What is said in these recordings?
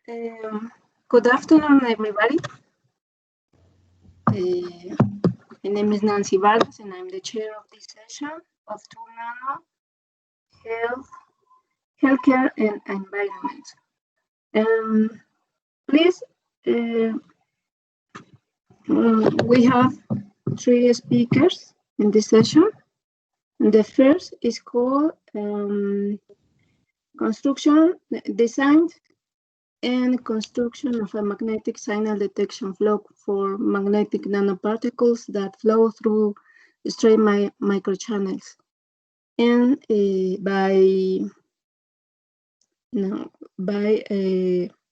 Good afternoon, everybody. My name is Nancy Vargas, and I'm the chair of this session of 2 Nano, Healthcare and Environment. Please, we have 3 speakers in this session. The first is called Construction, Design and Construction of a Magnetic Signal Detection Flow for Magnetic Nanoparticles that flow through straight microchannels. And by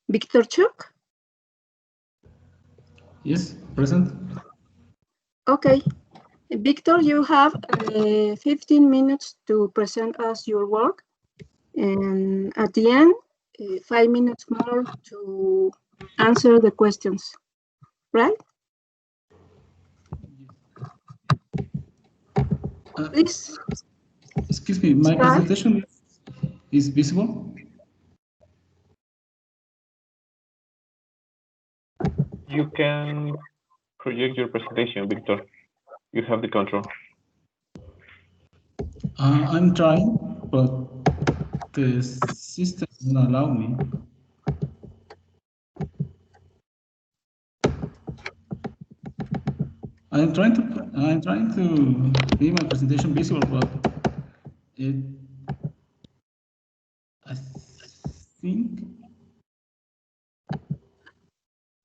Victor Chuc. Yes, present. Okay. Victor, you have 15 minutes to present us your work. And at the end, 5 minutes more to answer the questions, right? Please. Excuse me, my presentation is visible? You can project your presentation, Victor. You have the control. I'm trying, but the system doesn't allow me. I'm trying to be my presentation visible, but I think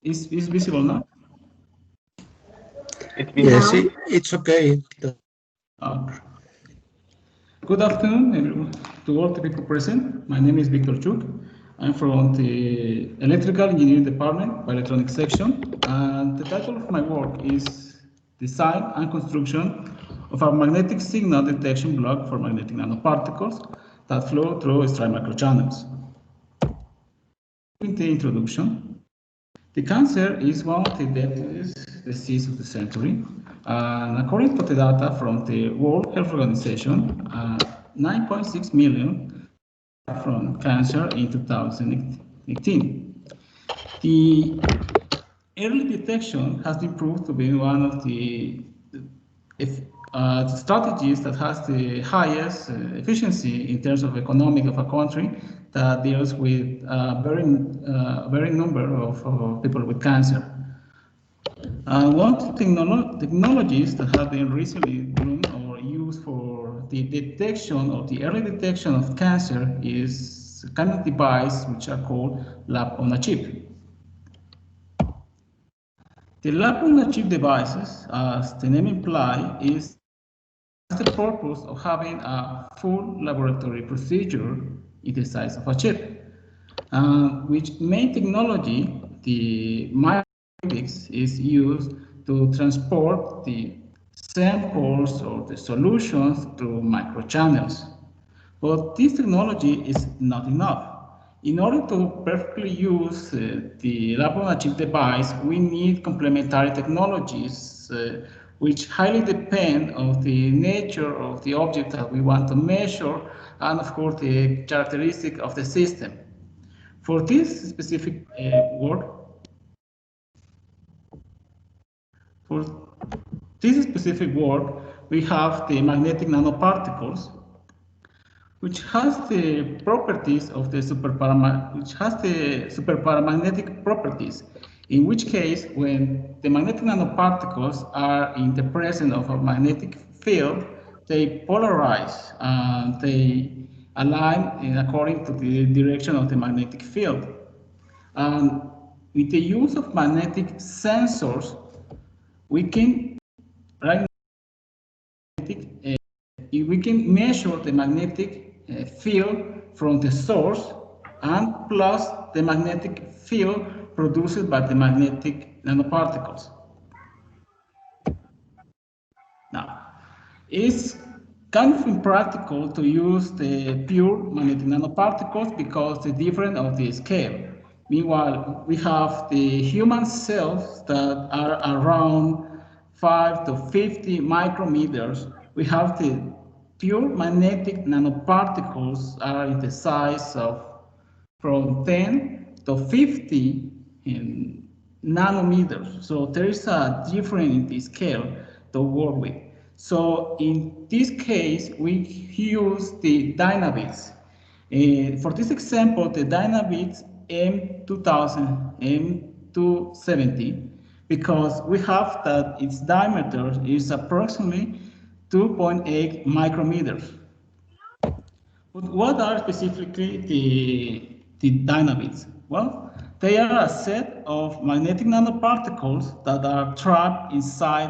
it's visible now. Yes, it's okay. Good afternoon, everyone, to all the people present. My name is Victor Chuc. I'm from the Electrical Engineering Department, Electronics section, and the title of my work is Design and Construction of a Magnetic Signal Detection Block for Magnetic Nanoparticles that flow through straight microchannels. In the introduction, the cancer is one of the deadliest diseases of the century. And according to the data from the World Health Organization, 9.6 million from cancer in 2018. The early detection has been proved to be one of the strategies that has the highest efficiency in terms of economic of a country that deals with a very number of people with cancer. One of the technologies that have been recently done or used for the detection or the early detection of cancer is a kind of device which are called lab-on-a-chip. The lab-on-a-chip devices, as the name implies, is the purpose of having a full laboratory procedure in the size of a chip, which main technology, the is used to transport the samples or the solutions through microchannels. But this technology is not enough. In order to perfectly use the lab-on-a-chip device, we need complementary technologies which highly depend on the nature of the object that we want to measure and, of course, the characteristic of the system. For this specific work, we have the magnetic nanoparticles, which has the properties of the superparamagnetic properties. In which case, when the magnetic nanoparticles are in the presence of a magnetic field, they polarize and they align according to the direction of the magnetic field. And with the use of magnetic sensors, we can we can measure the magnetic field from the source and plus the magnetic field produced by the magnetic nanoparticles. Now, it's kind of impractical to use the pure magnetic nanoparticles because the difference of the scale. Meanwhile, we have the human cells that are around 5 to 50 micrometers. We have the pure magnetic nanoparticles are in the size of from 10 to 50 nanometers. So there is a difference in the scale to work with. So in this case, we use the Dynabits. For this example, the Dynabits M2000, M270, because we have that its diameter is approximately 2.8 micrometers. But what are specifically the Dynabits? Well, they are a set of magnetic nanoparticles that are trapped inside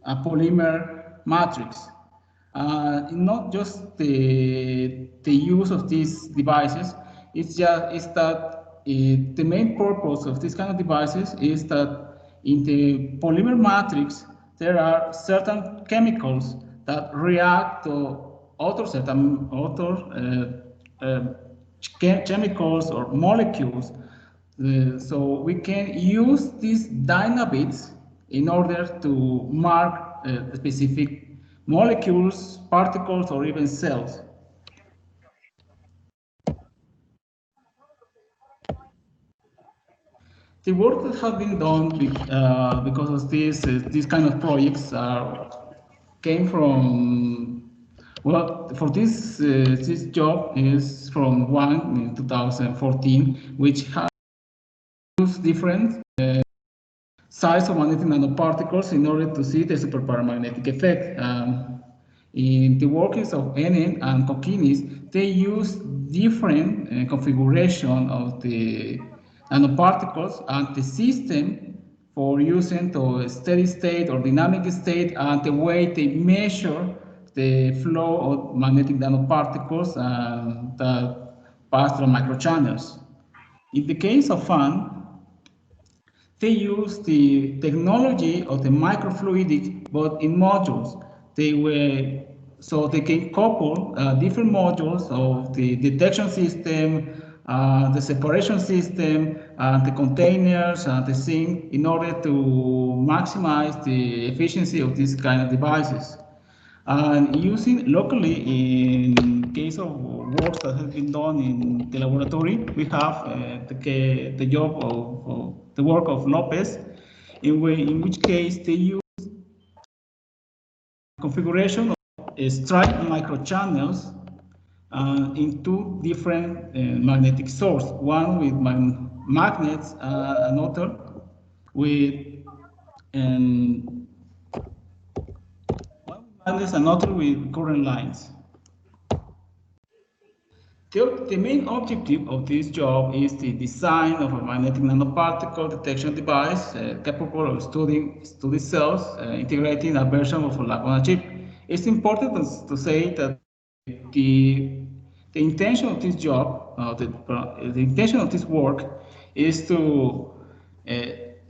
a polymer matrix. Not just the use of these devices, it's that the main purpose of these kind of devices is that in the polymer matrix, there are certain chemicals that react to chemicals or molecules. So we can use these Dynabits in order to mark specific molecules, particles, or even cells. The work that has been done because of these kind of projects came from, well, for this job is from one in 2014, which has used different size of magnetic nanoparticles in order to see the superparamagnetic effect. In the workings of NN and Kokinis, they use different configuration of the nanoparticles and the system for using to steady state or dynamic state and the way they measure the flow of magnetic nanoparticles that pass through microchannels. In the case of FAN, they use the technology of the microfluidic, but in modules. So they can couple different modules of the detection system, the separation system, the containers, and the sink in order to maximize the efficiency of these kind of devices. And using locally, in case of works that has been done in the laboratory, we have the job of the work of Lopez, in which case they use configuration of striped microchannels in two different magnetic sources, one with magnets, another with magnets, another with current lines. The main objective of this job is the design of a magnetic nanoparticle detection device capable of studying cells, integrating a version of a lab on a chip. It's important to say that the intention of this job, the intention of this work is to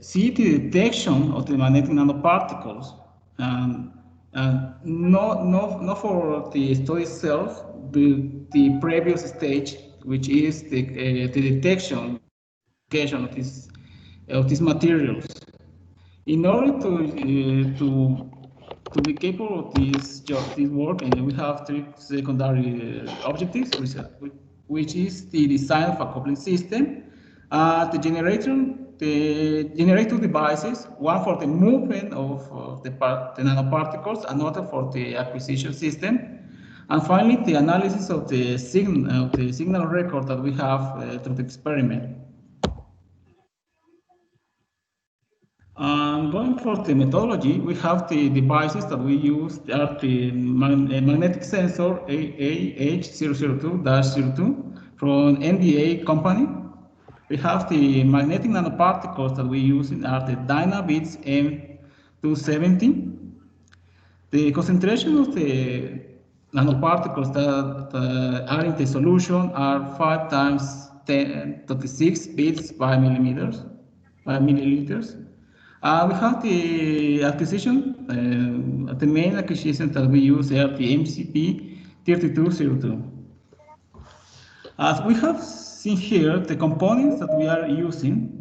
see the detection of the magnetic nanoparticles, and not for the study itself, but the previous stage, which is the detection of these materials. In order to be capable of this work, we have three secondary objectives, which is the design of a coupling system, the generator devices, one for the movement of the nanoparticles, another for the acquisition system, and finally the analysis of the signal record that we have through the experiment. Going for the methodology, we have the devices that we use. They are the magnetic sensor AH002-02 from NDA company. We have the magnetic nanoparticles that we use are the Dynabits M270. The concentration of the nanoparticles that are in the solution are 5 times 10^6 bits by milliliters. We have the acquisition, the main acquisition that we use are the MCP3202. As we have seen here, the components that we are using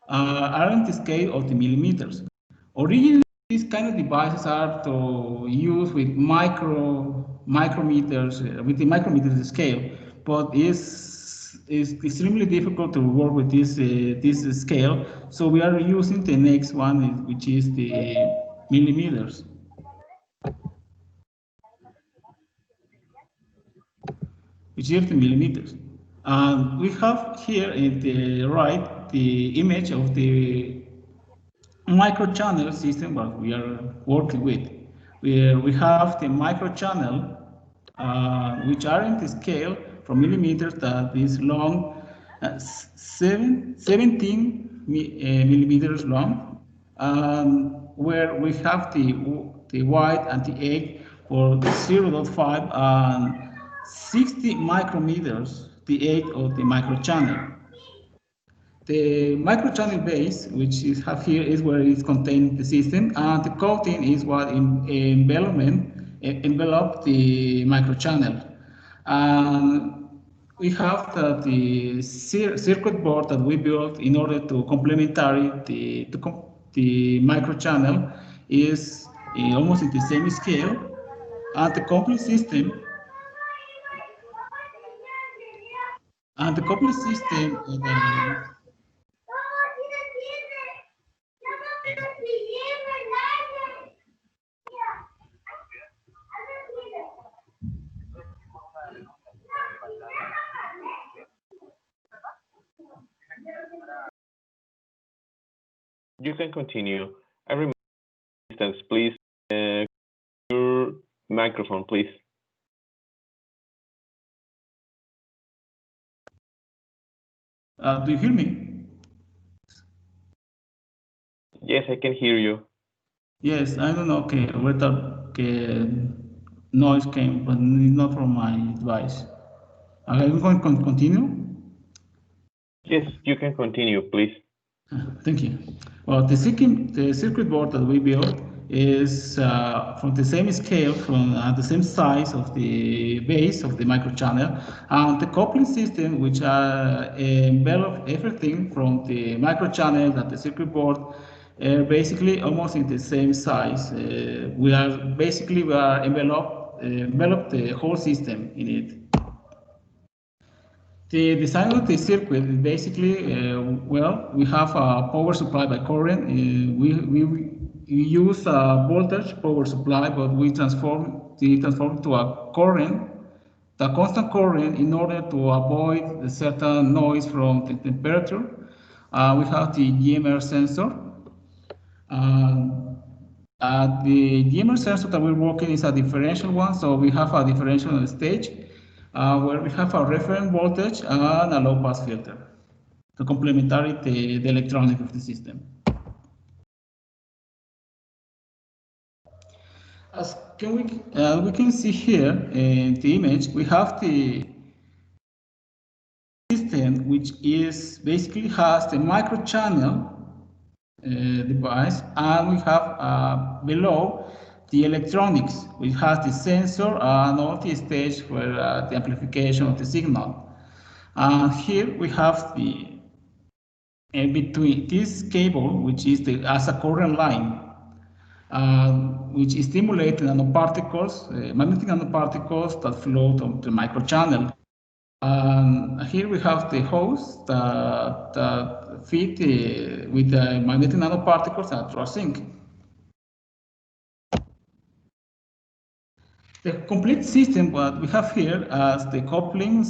are in the scale of the millimeters. Originally, these kind of devices are to use with micrometers, with the micrometers scale, but it's it's extremely difficult to work with this scale. So we are using the next one, which is the millimeters. Which is the millimeters. And we have here in the right the image of the microchannel system what we are working with. We have the microchannel, which are in the scale from millimeters that is long, 17 millimeters long, where we have the white and the egg for 0.5 and 60 micrometers, the egg of the microchannel. The microchannel base, which is have here, is where it's contained the system, and the coating is what envelop the microchannel. And we have the circuit board that we built in order to complementary the microchannel is almost in the same scale, and the complete system. And the complete system. You can continue. I remember distance, please. Your microphone, please. Do you hear me? Yes, I can hear you. Yes, I don't know where the noise came, but it's not from my device. Are you going to continue? Yes, you can continue, please. Thank you. Well, the circuit board that we built is from the same scale, from the same size of the base of the microchannel, and the coupling system, which envelop everything from the microchannel that the circuit board, basically almost in the same size. We are envelop the whole system in it. The design of the circuit is basically, we have a power supply by current. We use a voltage power supply, but we transform to a current, the constant current, in order to avoid the certain noise from the temperature. We have the GMR sensor. The GMR sensor that we're working is a differential one, so we have a differential stage where we have a reference voltage and a low pass filter to complementary the electronic of the system. As we can see here in the image, we have the system, which is basically has the microchannel device, and we have below the electronics, which has the sensor and all the stage for the amplification of the signal. Here we have the between this cable, which is as a current line, which stimulates nanoparticles, magnetic nanoparticles that float on the microchannel. Here we have the hose that feed with the magnetic nanoparticles to our sink. The complete system what we have here as the coupling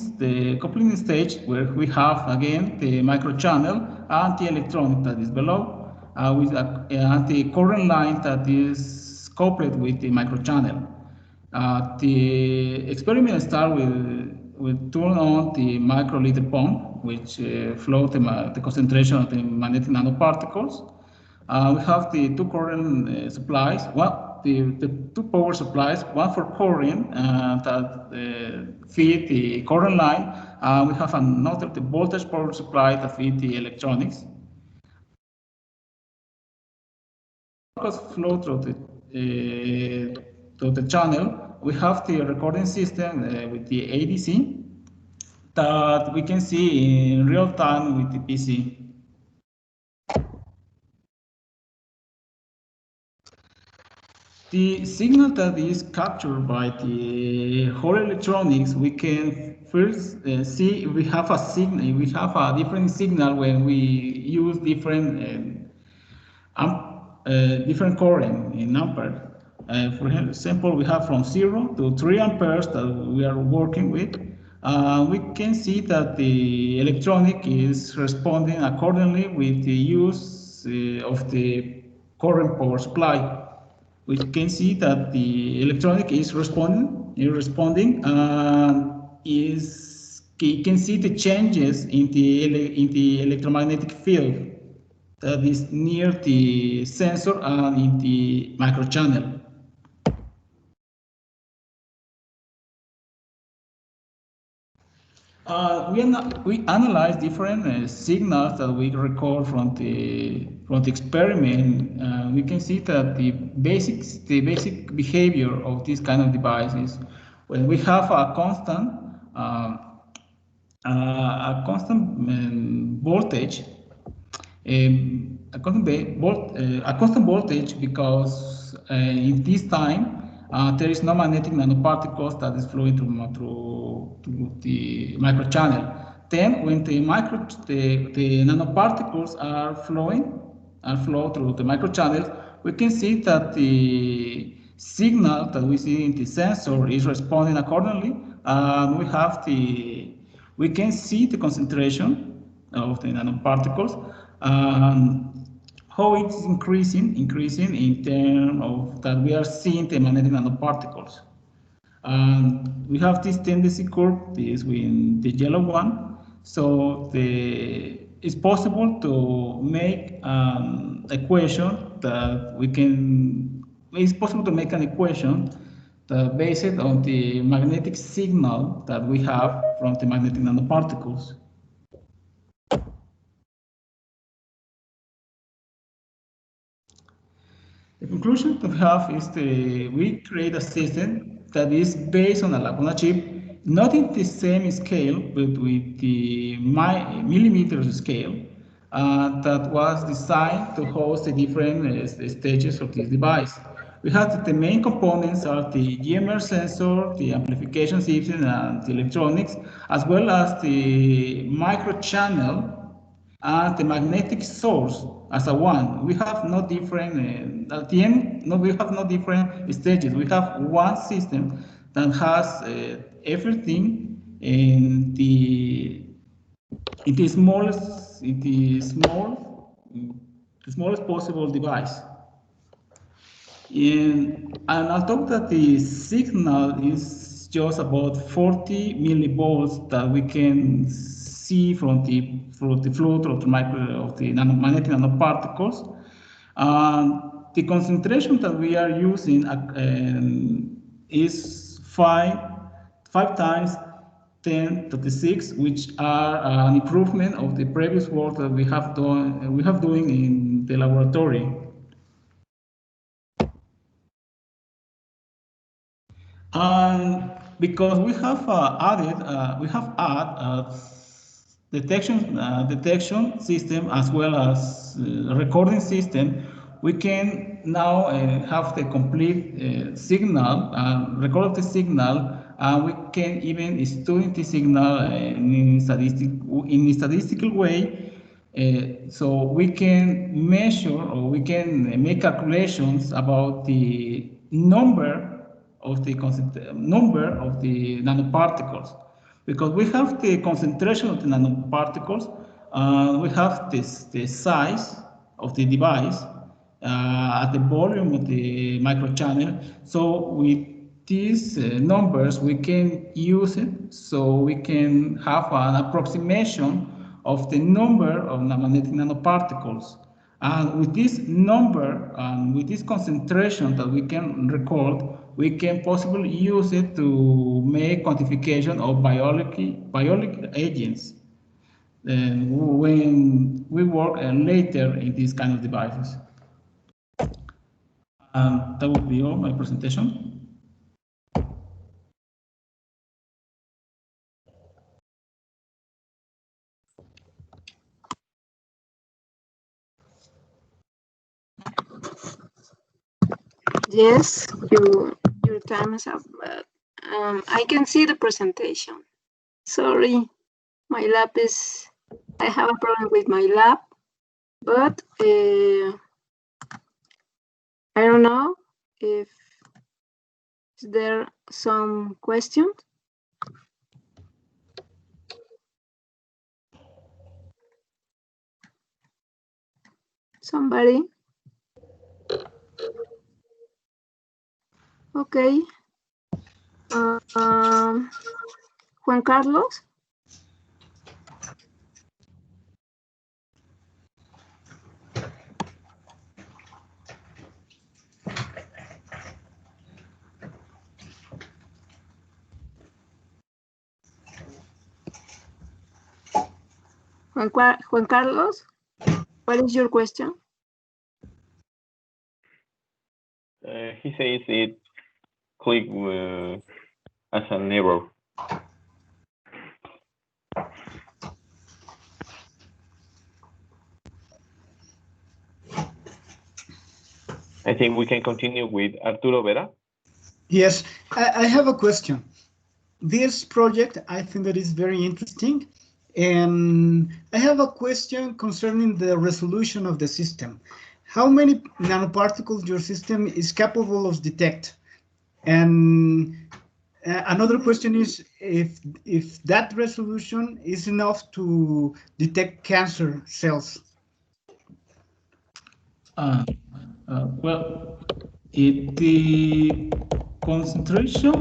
stage, where we have again the microchannel and the electronic that is below, with the current line that is coupled with the microchannel. The experiment starts with turn on the microliter pump, which flows the concentration of the magnetic nanoparticles. We have the two current supplies. The two power supplies, one for current that feed the current line. We have another, the voltage power supply that feed the electronics. Flow through the channel. We have the recording system with the ADC that we can see in real time with the PC. The signal that is captured by the whole electronics, we can first see we have a signal. We have a different signal when we use different different current in ampere. For example, we have from 0 to 3 amperes that we are working with. We can see that the electronic is responding accordingly with the use of the current power supply. We can see that the electronic is responding, and you can see the changes in the electromagnetic field that is near the sensor and in the microchannel. We analyze different signals that we record from the experiment. We can see that the basic behavior of this kind of devices, when we have a constant voltage, a constant voltage, because in this time there is no magnetic nanoparticles that is flowing through the microchannel. Then when the nanoparticles are flow through the microchannel, we can see that the signal that we see in the sensor is responding accordingly, and we can see the concentration of the nanoparticles, how it's increasing in terms of that we are seeing the magnetic nanoparticles. We have this tendency curve, this with the yellow one, so it's possible to make an equation that it's possible to make an equation that based on the magnetic signal that we have from the magnetic nanoparticles. The conclusion to have is we create a system that is based on a chip, not in the same scale, but with the millimeters scale, that was designed to host the different stages of this device. We have the main components are the GMR sensor, the amplification system, and the electronics, as well as the microchannel and the magnetic source as a one. We have no different, at the end, we have no different stages. We have one system that has everything in the smallest possible device. And I'll talk that the signal is just about 40 millivolts that we can see from the flow of the magnetic nanoparticles. The concentration that we are using is 5 times 10 to the 6, which are an improvement of the previous work that we have doing in the laboratory. Because we have added detection system as well as recording system, we can now have the complete signal, record the signal, and we can even study the signal in a statistical way. So we can measure or we can make calculations about the number of the nanoparticles, because we have the concentration of the nanoparticles, we have the size of the device at the volume of the microchannel. So with these numbers, we can use it, so we can have an approximation of the number of magnetic nanoparticles. And with this number and with this concentration that we can record, we can possibly use it to make quantification of biological agents when we work later in these kind of devices. And that would be all my presentation. Yes, your time is up, but I can see the presentation. Sorry, my lab is, I have a problem with my lab, but I don't know if there some questions. Somebody? Okay. Juan Carlos? Juan Carlos, what is your question? He says it click as an error. I think we can continue with Arturo Vera. Yes, I have a question. This project, I think that is very interesting. And I have a question concerning the resolution of the system. How many nanoparticles your system is capable of detect? And another question is if that resolution is enough to detect cancer cells. Well, the concentration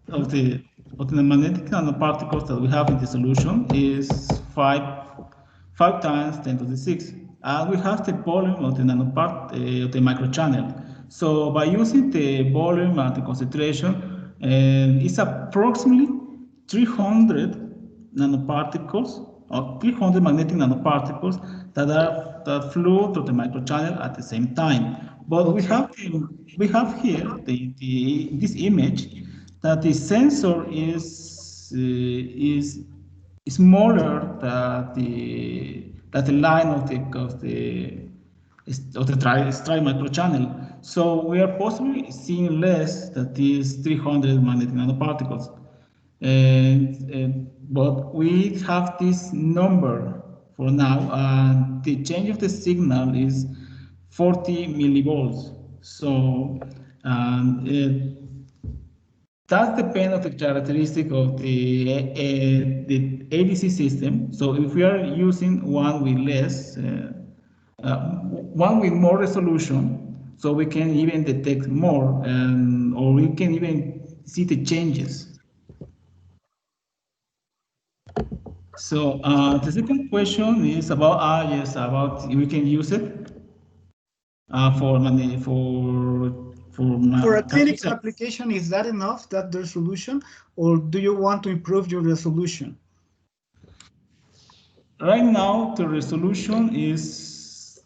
of the magnetic nanoparticles that we have in the solution is 5 times 10 to the 6. And we have the volume of the of the microchannel. So by using the volume and the concentration, it's approximately 300 nanoparticles or 300 magnetic nanoparticles that flow through the microchannel at the same time. But we have here this image that the sensor is smaller than the line of the stripe microchannel. So we are possibly seeing less than these 300 magnetic nanoparticles. But we have this number for now, and the change of the signal is 40 millivolts. So that depends on the characteristic of the ADC system. So if we are using one with less, one with more resolution, so we can even detect more, or we can even see the changes. So the second question is about yes, about we can use it for a clinical application. Is that enough, that the resolution, or do you want to improve your resolution? Right now, the resolution is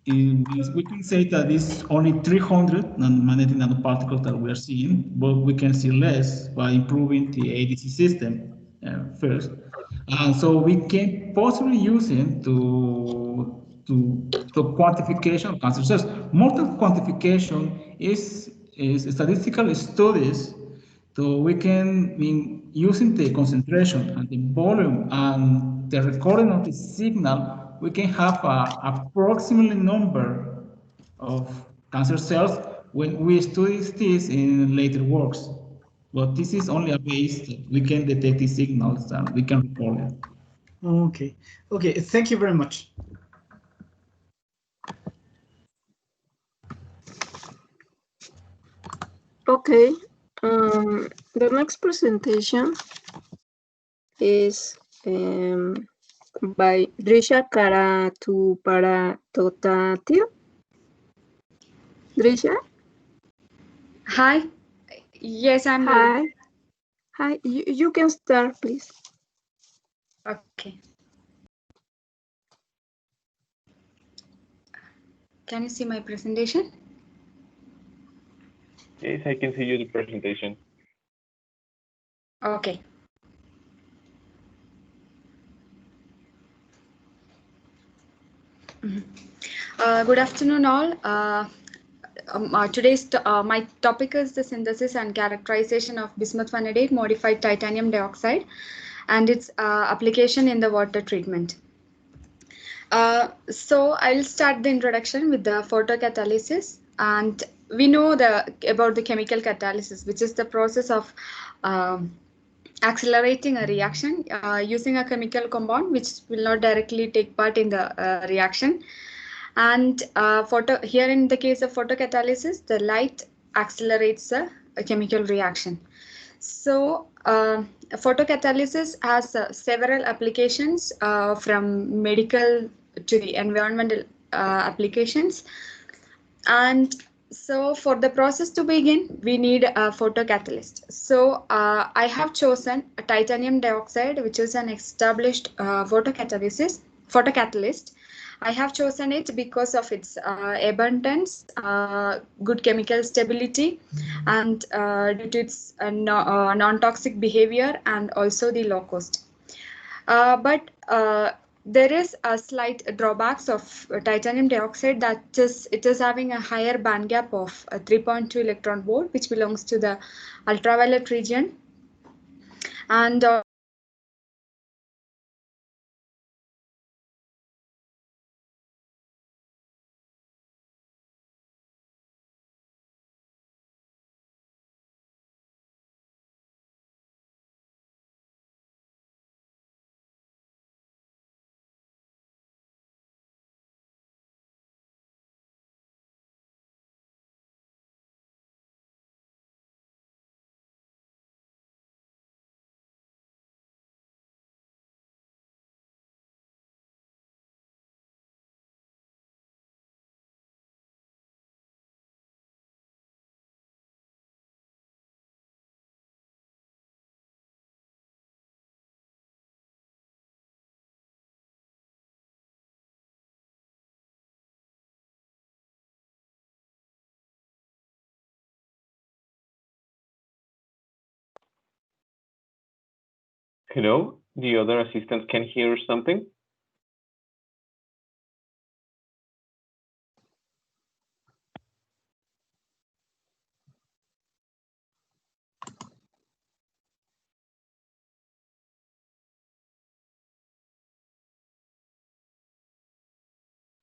we can say that it's only 300 magnetic nanoparticles that we are seeing, but we can see less by improving the ADC system first. And so we can possibly use it to quantification of cancer cells. More than quantification is statistical studies. So we can, using the concentration and the volume and the recording of the signal, we can have an approximate number of cancer cells when we study this in later works. But this is only a base that we can detect the signals and we can record it. Okay. Okay. Thank you very much. Okay. The next presentation is by Drisya Karathuparathottathil. Drisya? Hi. Yes, I'm Hi. ready. Hi. You can start, please. Okay. Can you see my presentation? Yes, I can see you the presentation. Okay. Good afternoon, all. my topic is the synthesis and characterization of bismuth vanadate modified titanium dioxide and its application in the water treatment. So I'll start the introduction with the photocatalysis, and we know about the chemical catalysis, which is the process of accelerating a reaction using a chemical compound which will not directly take part in the reaction. And here in the case of photocatalysis, the light accelerates a chemical reaction. So photocatalysis has several applications from medical to the environmental applications. And so for the process to begin, we need a photocatalyst. So I have chosen a titanium dioxide, which is an established photocatalyst. I have chosen it because of its abundance, good chemical stability, and due to its non-toxic behavior and also the low cost. But there is a slight drawbacks of titanium dioxide, that it is having a higher band gap of 3.2 electron volt, which belongs to the ultraviolet region, and Hello, the other assistant can hear something?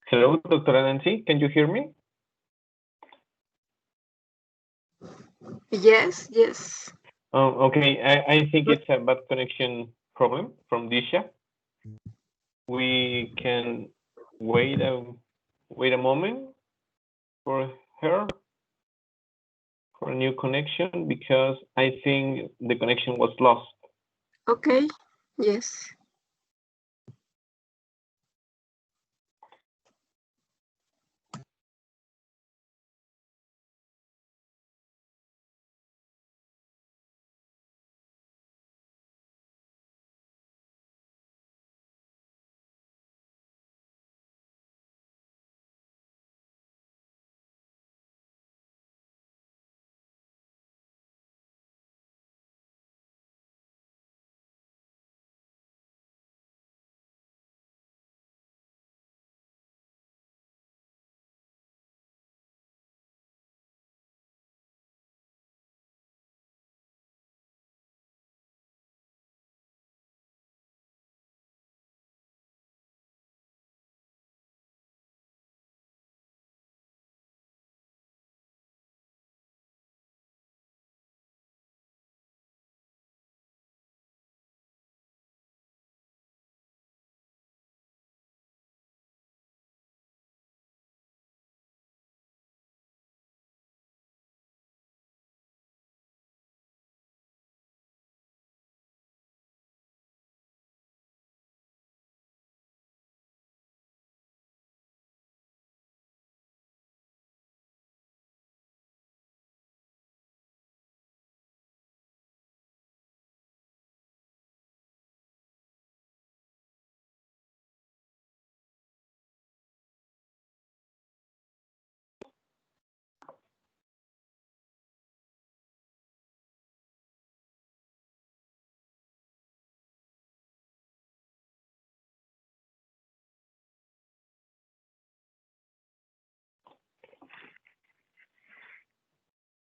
Hello, Dr. Nancy, can you hear me? Yes, yes. Oh, okay. I think it's a bad connection problem from Drisya. We can wait a moment for her for a new connection, because I think the connection was lost. Okay, yes.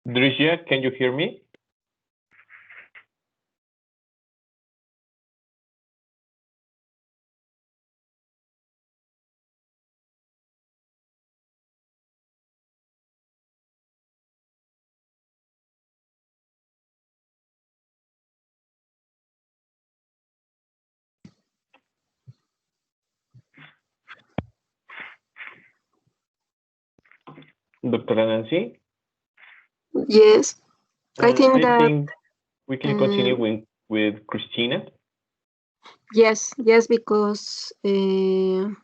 Drisya, can you hear me? Dr. Nancy? Yes, I think I that think we can continue with Christeena. yes, because the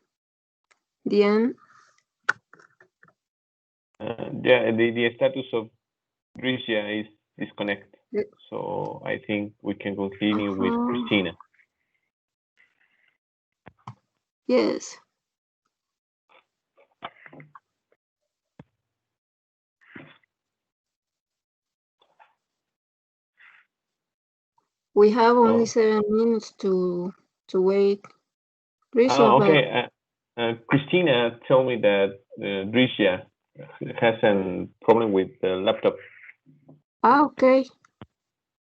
end. Yeah, the status of Drisya is disconnected. So I think we can continue with Christeena. Yes. We have only 7 minutes to wait. Drisya, okay. Christeena told me that Drisya has a problem with the laptop. Okay.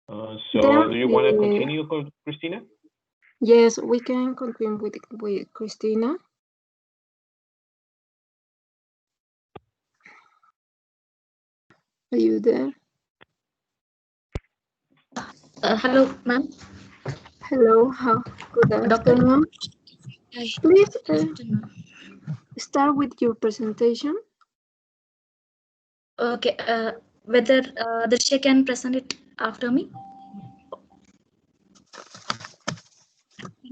So then, do you want to continue, Christeena? Yes, we can continue with Christeena. Are you there? Hello, ma'am. Hello, good afternoon. Please start with your presentation. Okay, whether Drisya can present it after me?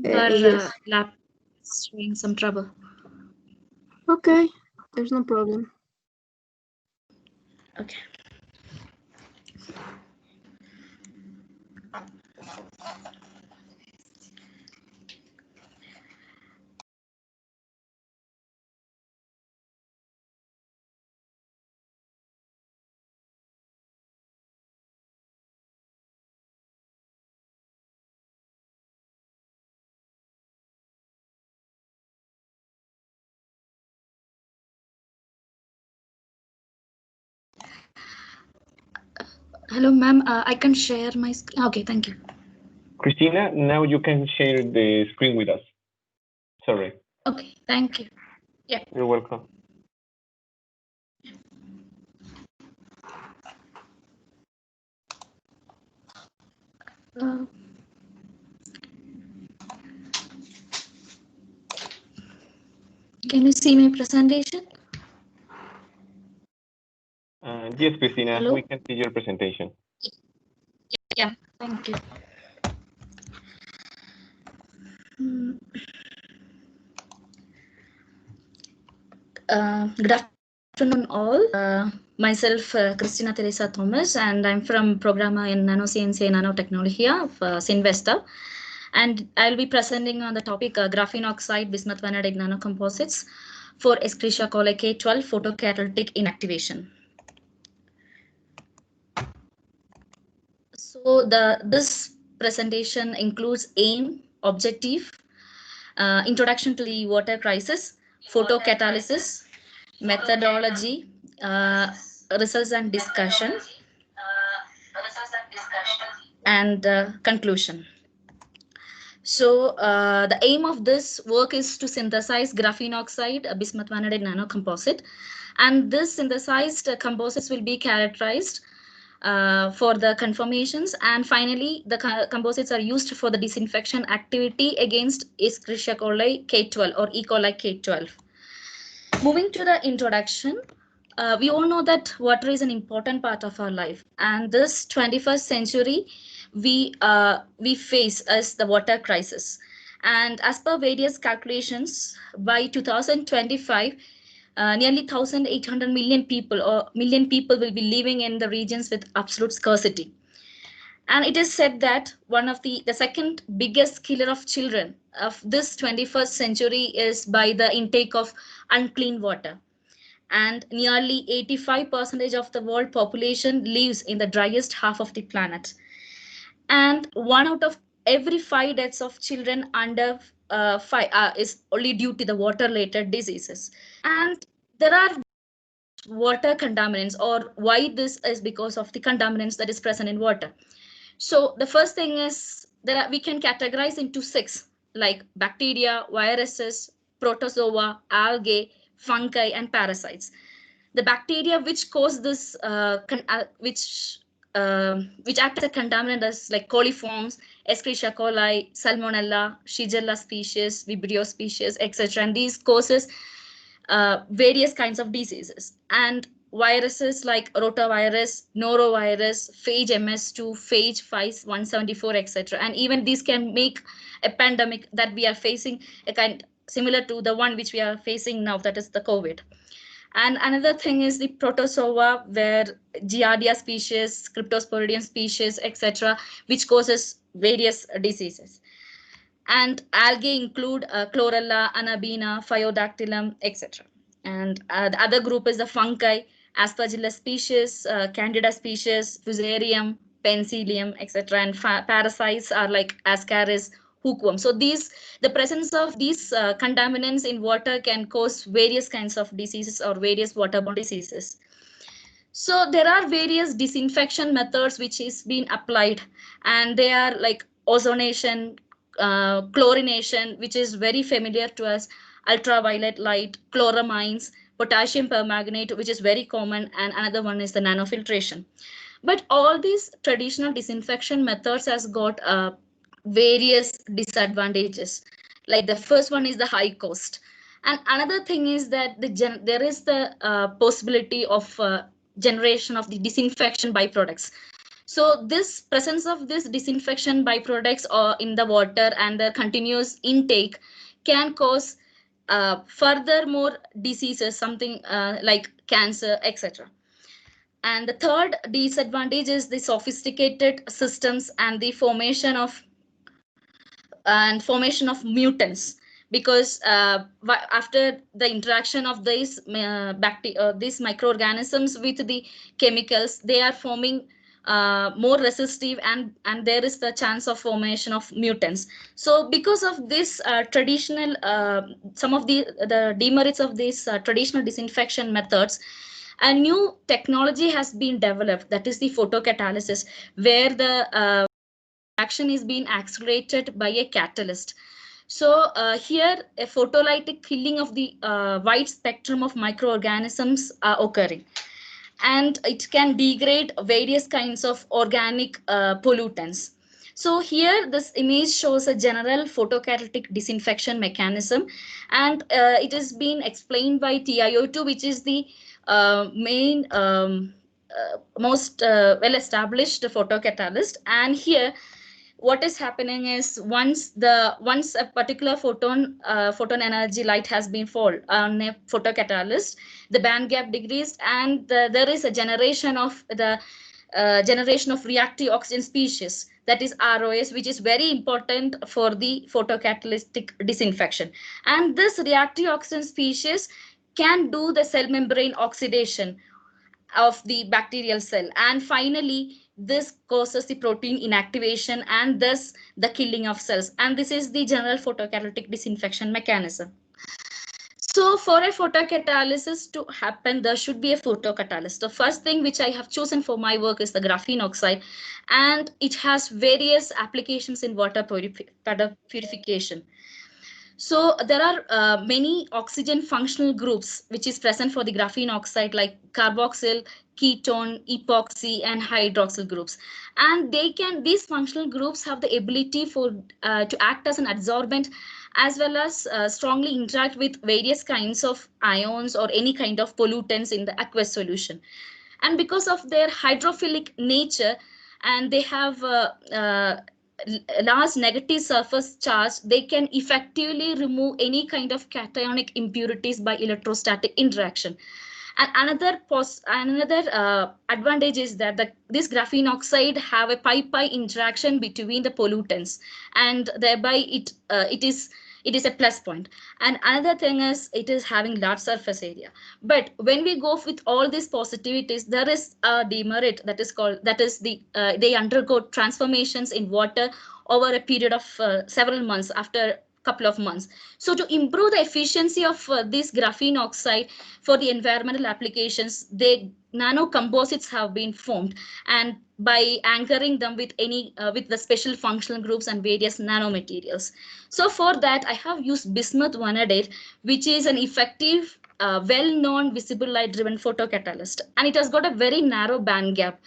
Her Yes. lap is showing some trouble. Okay, there's no problem. Okay. Hello, ma'am. I can share my screen. Okay, thank you. Christeena, now you can share the screen with us. Sorry. Okay, thank you. Yeah. You're welcome. Can you see my presentation? Yes, Christeena, Hello? we can see your presentation. Yeah, thank you. Good afternoon, all. Myself, Christeena Theresa Thomas, and I'm from Programmer in Nanoscience and Nanotechnology of Sinvesta. And I'll be presenting on the topic graphene oxide bismuth vanadic nanocomposites for Escherichia coli K12 photocatalytic inactivation. So this presentation includes aim, objective, introduction to the water crisis, photocatalysis, methodology, results and discussion, and conclusion. So the aim of this work is to synthesize graphene oxide, a bismuth vanadic nanocomposite, and this synthesized composites will be characterized for the conformations, and finally the composites are used for the disinfection activity against Escherichia coli K12 or E. coli K12. Moving to the introduction, we all know that water is an important part of our life, and this 21st century we face as the water crisis. And as per various calculations, by 2025, nearly 1,800 million people will be living in the regions with absolute scarcity. And it is said that one of the second biggest killer of children of this 21st century is by the intake of unclean water. And nearly 85% of the world population lives in the driest half of the planet. And 1 out of every 5 deaths of children under 5 is only due to the water-related diseases. And there are water contaminants, or why this is because of the contaminants that is present in water. So the first thing is that we can categorize into 6, like bacteria, viruses, protozoa, algae, fungi, and parasites. The bacteria which cause this, which act as a contaminant is like coliforms, Escherichia coli, Salmonella, Shigella species, Vibrio species, etc. And these causes various kinds of diseases. And viruses like rotavirus, norovirus, phage MS2, phage 5174, etc. And even these can make a pandemic that we are facing, a kind similar to the one which we are facing now, that is the COVID. And another thing is the protozoa, where Giardia species, Cryptosporidium species, etc., which causes various diseases. And algae include chlorella, anabina, phaeodactylum, etc. And the other group is the fungi, Aspergillus species, Candida species, Fusarium, Penicillium, etc. And parasites are like Ascaris, hookworm. So the presence of these contaminants in water can cause various kinds of diseases or various waterborne diseases. So there are various disinfection methods which is being applied, and they are like ozonation, chlorination, which is very familiar to us, ultraviolet light, chloramines, potassium permanganate, which is very common, and another one is the nanofiltration. But all these traditional disinfection methods has got various disadvantages. Like the first one is the high cost. And another thing is that there is the possibility of generation of the disinfection byproducts. So this presence of this disinfection byproducts in the water and the continuous intake can cause furthermore diseases, something like cancer, etc. And the third disadvantage is the sophisticated systems and the formation of mutants, because after the interaction of these these microorganisms with the chemicals, they are forming more resistive, and there is the chance of formation of mutants. So because of this traditional some of the demerits of these traditional disinfection methods, a new technology has been developed, that is the photocatalysis, where the action is being accelerated by a catalyst. So here a photolytic killing of the wide spectrum of microorganisms are occurring, and it can degrade various kinds of organic pollutants. So here this image shows a general photocatalytic disinfection mechanism, and it is being explained by TiO2, which is the main most well-established photocatalyst. And here what is happening is once a particular photon energy light has been fall on a photocatalyst, the band gap decreased, and there is a generation of reactive oxygen species, that is ROS, which is very important for the photocatalytic disinfection. And this reactive oxygen species can do the cell membrane oxidation of the bacterial cell, and finally this causes the protein inactivation and thus the killing of cells. And this is the general photocatalytic disinfection mechanism. So for a photocatalysis to happen, there should be a photocatalyst. The first thing which I have chosen for my work is the graphene oxide, and it has various applications in water purification. So there are many oxygen functional groups which is present for the graphene oxide, like carboxyl, ketone, epoxy, and hydroxyl groups. And these functional groups have the ability to act as an adsorbent, as well as strongly interact with various kinds of ions or any kind of pollutants in the aqueous solution. And because of their hydrophilic nature, and they have large negative surface charge, they can effectively remove any kind of cationic impurities by electrostatic interaction. And another advantage is that this graphene oxide have a pi-pi interaction between the pollutants, and thereby it is a plus point. And another thing is it is having large surface area. But when we go with all these positivities, there is a demerit they undergo transformations in water over a period of several months after couple of months. So to improve the efficiency of this graphene oxide for the environmental applications, the nanocomposites have been formed, and by anchoring them with with the special functional groups and various nanomaterials. So for that, I have used bismuth vanadate, which is an effective, well-known visible light-driven photocatalyst, and it has got a very narrow band gap,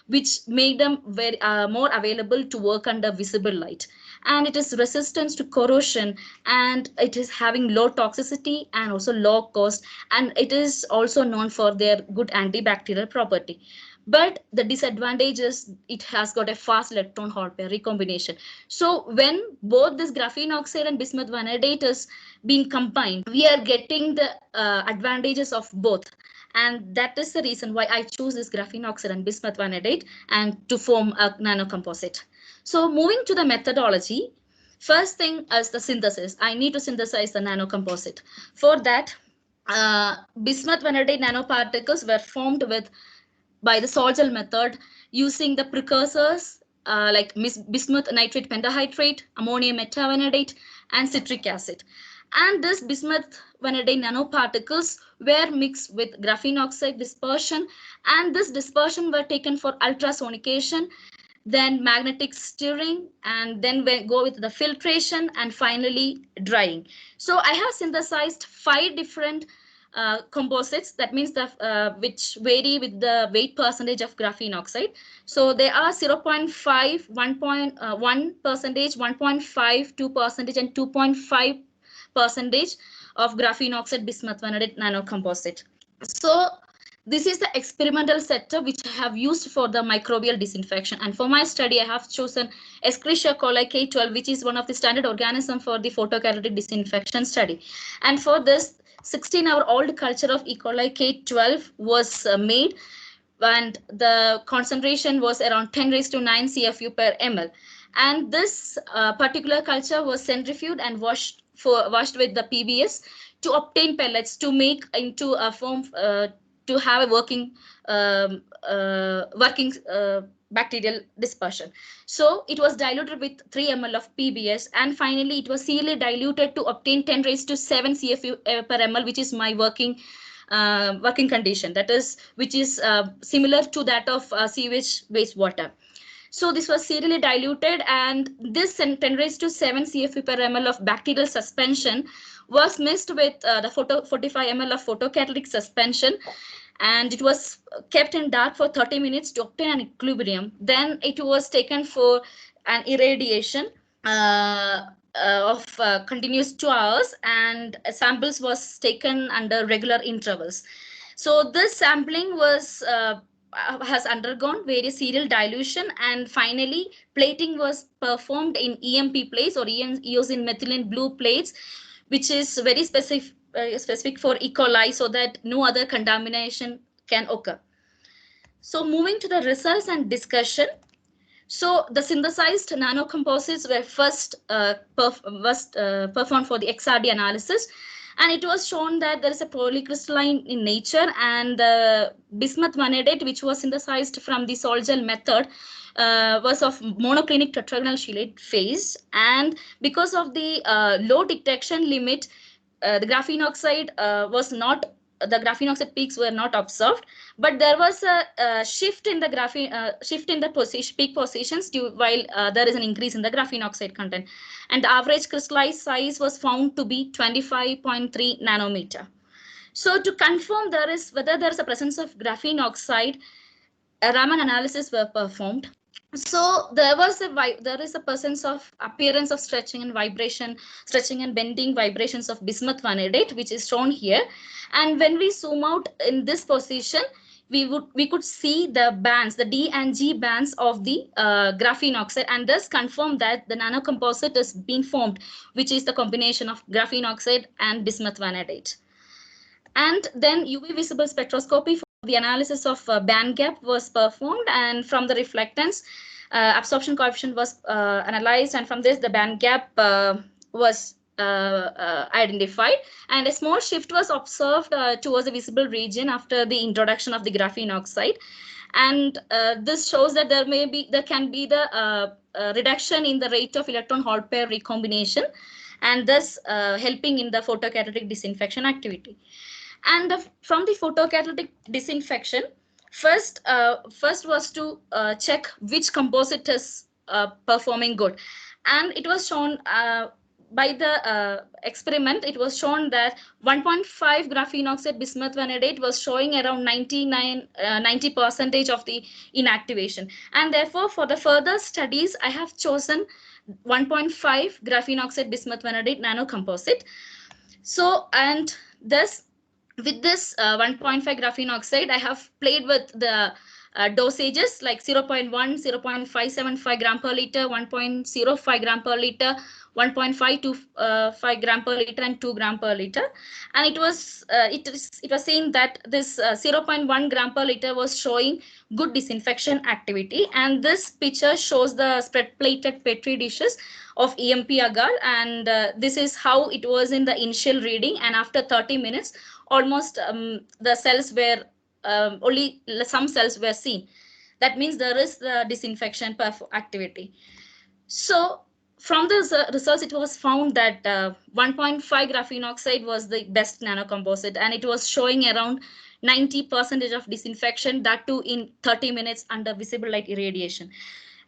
which made them very more available to work under visible light. And it is resistant to corrosion, and it is having low toxicity and also low cost, and it is also known for their good antibacterial property. But the disadvantage is it has got a fast electron hole pair recombination. So when both this graphene oxide and bismuth vanadate is being combined, we are getting the advantages of both. And that is the reason why I choose this graphene oxide and bismuth vanadate and to form a nanocomposite. So moving to the methodology, first thing is the synthesis. I need to synthesize the nanocomposite. For that, bismuth vanadate nanoparticles were formed by the Sol-Gel method using the precursors like bismuth nitrate pentahydrate, ammonium metavanadate, and citric acid. And this bismuth vanadate nanoparticles were mixed with graphene oxide dispersion, and this dispersion were taken for ultrasonication, then magnetic stirring, and then we go with the filtration, and finally drying. So I have synthesized 5 different composites, that means the which vary with the weight percentage of graphene oxide. So they are 0.5, 1.1%, 1.5, 2%, and 2.5% of graphene oxide bismuth vanadate nanocomposite. So this is the experimental setup which I have used for the microbial disinfection. And for my study, I have chosen Escherichia coli K12, which is one of the standard organism for the photocatalytic disinfection study. And for this, 16-hour-old culture of E. coli K12 was made, and the concentration was around 10⁻⁹ CFU per ml. And this particular culture was centrifuged and washed with the PBS to obtain pellets to make into a form to have a working bacterial dispersion. So it was diluted with 3 ml of PBS, and finally it was serially diluted to obtain 10⁻⁷ CFU per ml, which is my working condition, that is, which is similar to that of sewage wastewater. So this was serially diluted, and this 10⁻⁷ CFU per ml of bacterial suspension was mixed with the 45 ml of photocatalytic suspension, and it was kept in dark for 30 minutes to obtain an equilibrium. Then it was taken for an irradiation of continuous 2 hours, and samples was taken under regular intervals. So this sampling was has undergone various serial dilution, and finally plating was performed in EMP plates, or eosin methylene blue plates, which is very specific for E. coli, so that no other contamination can occur. So moving to the results and discussion. So the synthesized nanocomposites were first performed for the XRD analysis, and it was shown that there is a polycrystalline in nature, and the bismuth vanadate, which was synthesized from the Sol-Gel method, was of monoclinic tetragonal chelate phase. And because of the low detection limit, the graphene oxide the graphene oxide peaks were not observed, but there was a shift in the peak positions while there is an increase in the graphene oxide content, and the average crystallized size was found to be 25.3 nanometer. So to confirm whether there is a presence of graphene oxide, a Raman analysis were performed. So there is a presence of appearance of stretching and bending vibrations of bismuth vanadate, which is shown here. And when we zoom out in this position, we could see the bands, the D and G bands of the graphene oxide, and thus confirm that the nanocomposite is being formed, which is the combination of graphene oxide and bismuth vanadate. And then UV visible spectroscopy for the analysis of band gap was performed, and from the reflectance, absorption coefficient was analyzed, and from this the band gap was identified, and a small shift was observed towards the visible region after the introduction of the graphene oxide. And this shows that there can be the reduction in the rate of electron hole pair recombination. and thus helping in the photocatalytic disinfection activity. And from the photocatalytic disinfection, first was to check which composite is performing good, and it was shown by the experiment. It was shown that 1.5 graphene oxide bismuth vanadate was showing around 90% of the inactivation, and therefore for the further studies I have chosen 1.5 graphene oxide bismuth vanadate nanocomposite. So, and thus with this 1.5 graphene oxide, I have played with the dosages like 0.1, 0.575 gram per liter, 1.05 gram per liter, 1.5 to 5 gram per liter, and 2 gram per liter. And it was saying that this 0.1 gram per liter was showing good disinfection activity. And this picture shows the spread plated petri dishes of EMP agar, and this is how it was in the initial reading. And after 30 minutes, almost the cells were only some cells were seen. That means there is the disinfection activity. So from this research, it was found that 1.5 graphene oxide was the best nanocomposite, and it was showing around 90% of disinfection, that too in 30 minutes under visible light irradiation.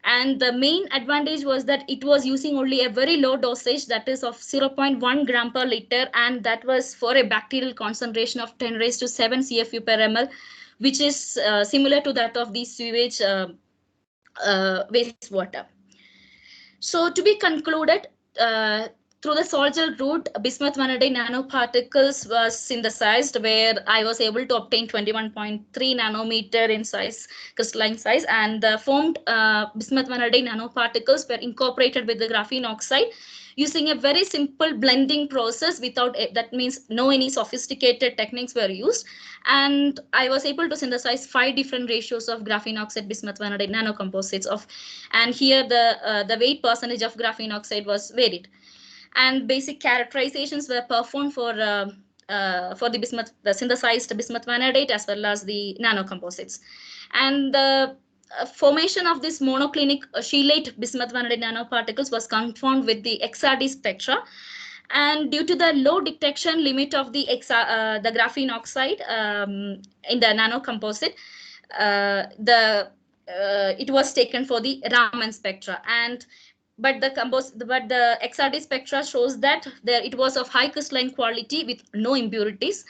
And the main advantage was that it was using only a very low dosage, that is of 0.1 gram per liter, and that was for a bacterial concentration of 10 raised to 7 CFU per ml, which is similar to that of the sewage wastewater. So to be concluded, through the sol gel route, bismuth vanadate nanoparticles was synthesized, where I was able to obtain 21.3 nanometer in size, crystalline size, and the formed bismuth vanadate nanoparticles were incorporated with the graphene oxide using a very simple blending process without, that means no any sophisticated techniques were used. And I was able to synthesize 5 different ratios of graphene oxide bismuth vanadate nanocomposites of, and here the weight percentage of graphene oxide was varied. And basic characterizations were performed for the synthesized bismuth vanadate as well as the nanocomposites. And the formation of this monoclinic chelate bismuth vanadate nanoparticles was confirmed with the XRD spectra. And due to the low detection limit of the graphene oxide in the nanocomposite, it was taken for the Raman spectra. And but the XRD spectra shows that it was of high crystalline quality with no impurities.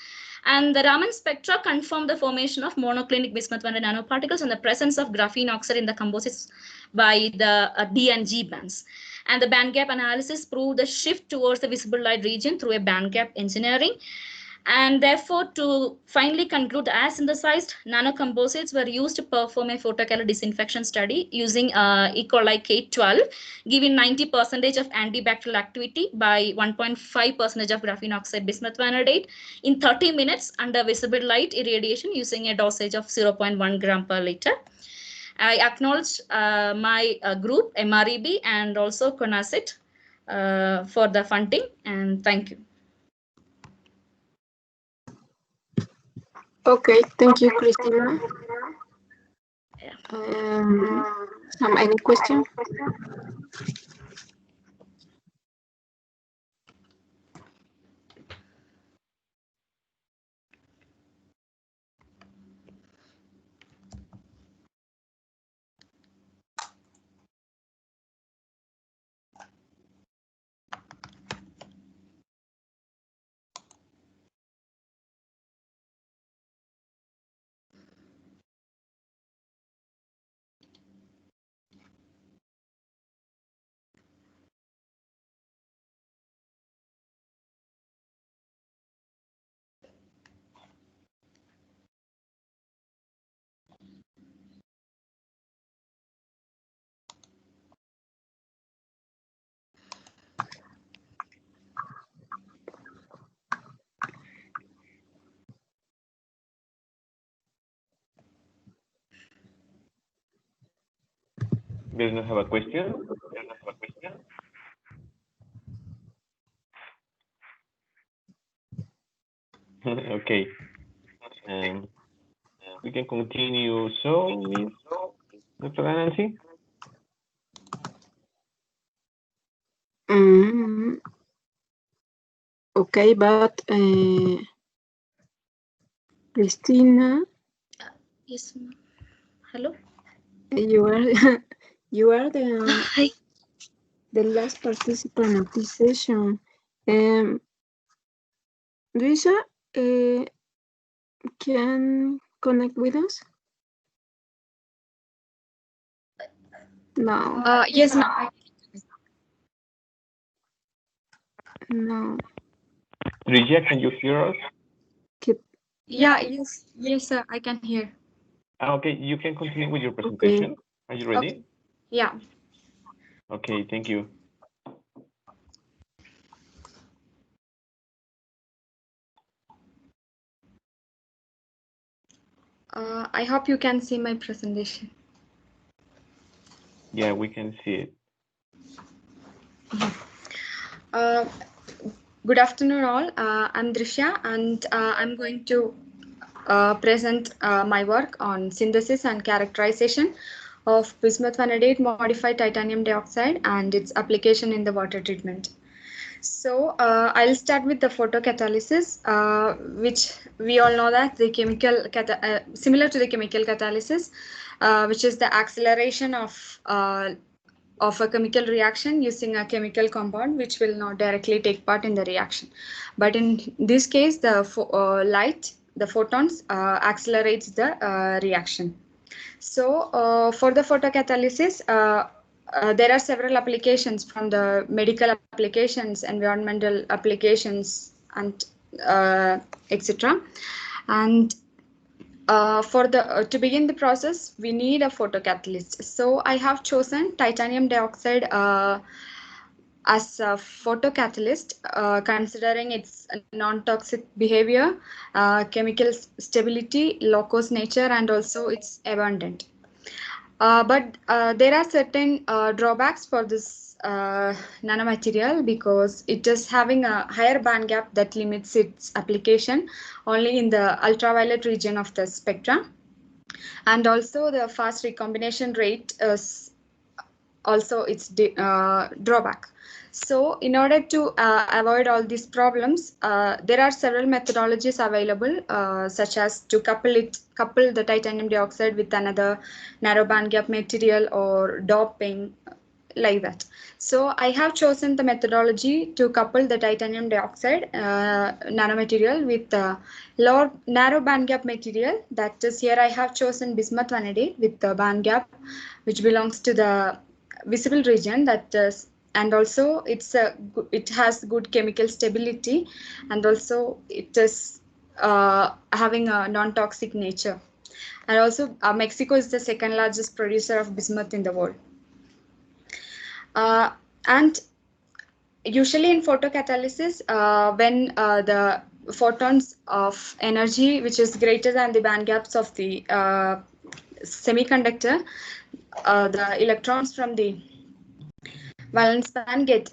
And the Raman spectra confirmed the formation of monoclinic bismuth vanadate nanoparticles and the presence of graphene oxide in the composites by the D and G bands. And the band gap analysis proved the shift towards the visible light region through a band gap engineering. And therefore, to finally conclude, as synthesized nanocomposites were used to perform a photocatalytic disinfection study using E. coli K12, giving 90% of antibacterial activity by 1.5% of graphene oxide bismuth vanadate in 30 minutes under visible light irradiation using a dosage of 0.1 gram per liter. I acknowledge my group, MREB, and also CONACYT for the funding, and thank you. Okay, thank you, Christeena. Any question? Do you not have a question? Okay. We can continue. So, Miss Dr. Nancy? Okay, but Christeena, Yes, ma'am. Hello. you are you are Hi. the last participant of this session. Drisya, can connect with us? No. Yes, ma'am. No. Drisya, can you hear us? Yeah, yes, sir. I can hear. Okay, you can continue with your presentation. Okay. Are you ready? Okay. Yeah. Okay, thank you. I hope you can see my presentation. Yeah, we can see it. Good afternoon, all. I'm Drisya, and I'm going to present my work on synthesis and characterization of bismuth vanadate modified titanium dioxide and its application in the water treatment. So I'll start with the photocatalysis, which we all know that the chemical similar to the chemical catalysis, which is the acceleration of a chemical reaction using a chemical compound which will not directly take part in the reaction. But in this case, the light, the photons, accelerates the reaction. So for the photocatalysis, there are several applications, from the medical applications, environmental applications, and etc. And for the to begin the process, we need a photocatalyst. So I have chosen titanium dioxide as a photocatalyst, considering its non-toxic behavior, chemical stability, low-cost nature, and also its abundant. But there are certain drawbacks for this nanomaterial, because it is having a higher band gap that limits its application only in the ultraviolet region of the spectra. And also the fast recombination rate is also its drawback. So in order to avoid all these problems, there are several methodologies available, such as to couple the titanium dioxide with another narrow band gap material, or doping, like that. So I have chosen the methodology to couple the titanium dioxide nanomaterial with the lower narrow band gap material. That is, here I have chosen bismuth vanadate with the band gap which belongs to the visible region, that is, and also it has good chemical stability, and also it is having a non-toxic nature. And also Mexico is the second largest producer of bismuth in the world. And usually in photocatalysis, when the photons of energy which is greater than the band gaps of the semiconductor, the electrons from the valence band get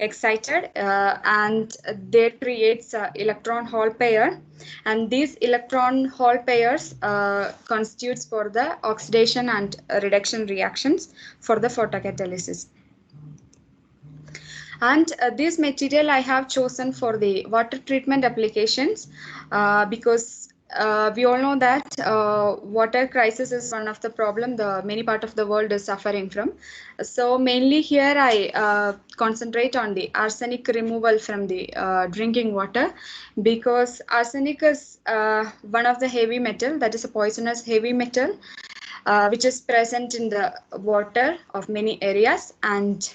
excited, and they creates electron hole pair, and these electron hole pairs constitutes for the oxidation and reduction reactions for the photocatalysis. And this material I have chosen for the water treatment applications, because we all know that water crisis is one of the problem the many part of the world is suffering from. So mainly here I concentrate on the arsenic removal from the drinking water, because arsenic is one of the heavy metal, that is a poisonous heavy metal, which is present in the water of many areas. And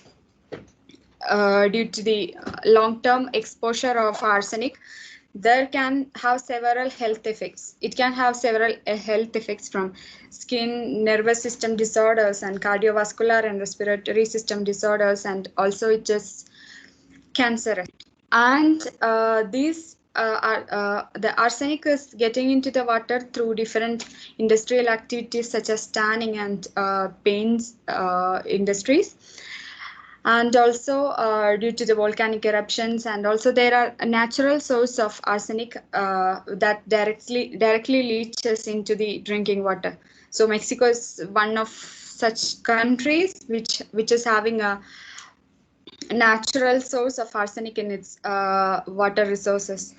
due to the long-term exposure of arsenic, there can have several health effects. It can have several health effects, from skin, nervous system disorders, and cardiovascular and respiratory system disorders, and also it is cancerous. And the arsenic is getting into the water through different industrial activities, such as tanning and paints industries. And also due to the volcanic eruptions, and also there are a natural source of arsenic that directly leaches into the drinking water. So Mexico is one of such countries which is having a natural source of arsenic in its water resources.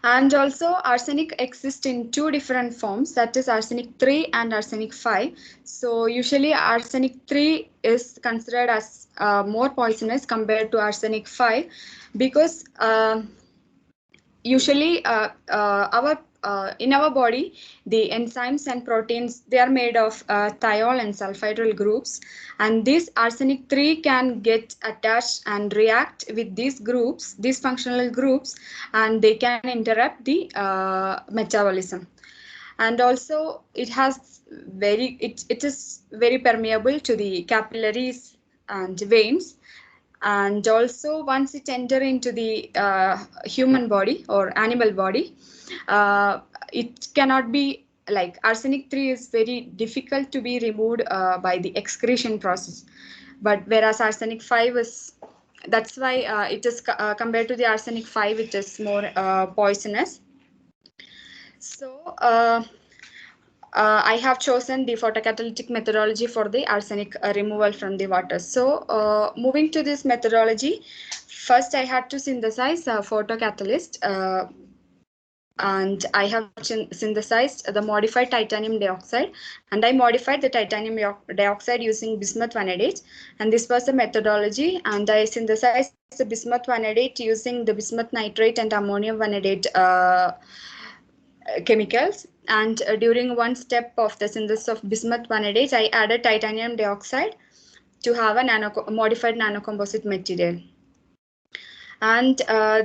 And also arsenic exists in two different forms, that is arsenic 3 and arsenic 5. So usually arsenic 3 is considered as more poisonous compared to arsenic 5 because usually in our body, the enzymes and proteins, they are made of thiol and sulfhydryl groups, and this arsenic 3 can get attached and react with these groups, these functional groups, and they can interrupt the metabolism. And also it has it is very permeable to the capillaries and veins. And also once it enter into the human body or animal body, it cannot be, like arsenic 3 is very difficult to be removed by the excretion process. But whereas arsenic 5 is, that's why it is compared to the arsenic 5, it is more poisonous. So I have chosen the photocatalytic methodology for the arsenic removal from the water. So moving to this methodology, first I had to synthesize a photocatalyst, and I have synthesized the modified titanium dioxide, and I modified the titanium dioxide using bismuth vanadate, and this was the methodology. And I synthesized the bismuth vanadate using the bismuth nitrate and ammonium vanadate chemicals. And during one step of the synthesis of bismuth vanadate, I added titanium dioxide to have a modified nanocomposite material. And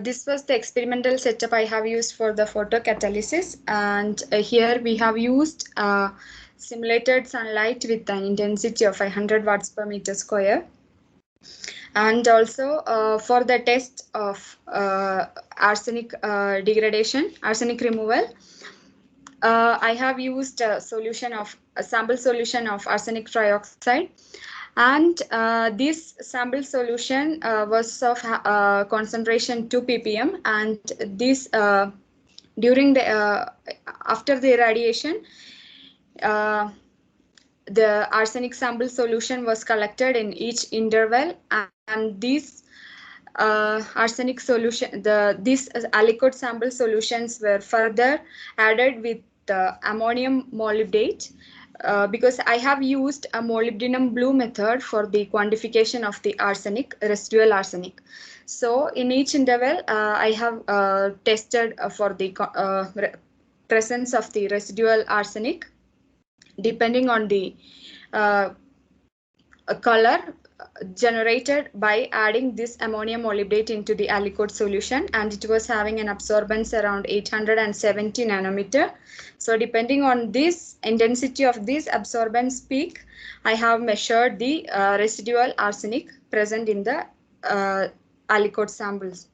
this was the experimental setup I have used for the photocatalysis. And here we have used simulated sunlight with an intensity of 500 watts per meter square. And also for the test of arsenic degradation, arsenic removal, I have used a sample solution of arsenic trioxide, and this sample solution was of concentration 2 ppm, and this during the after the irradiation, the arsenic sample solution was collected in each interval, and this arsenic solution, these aliquot sample solutions were further added with the ammonium molybdate, because I have used a molybdenum blue method for the quantification of the arsenic, residual arsenic. So in each interval, I have tested for the presence of the residual arsenic depending on the color generated by adding this ammonium molybdate into the aliquot solution, and it was having an absorbance around 870 nanometer. So depending on this intensity of this absorbance peak, I have measured the residual arsenic present in the aliquot samples.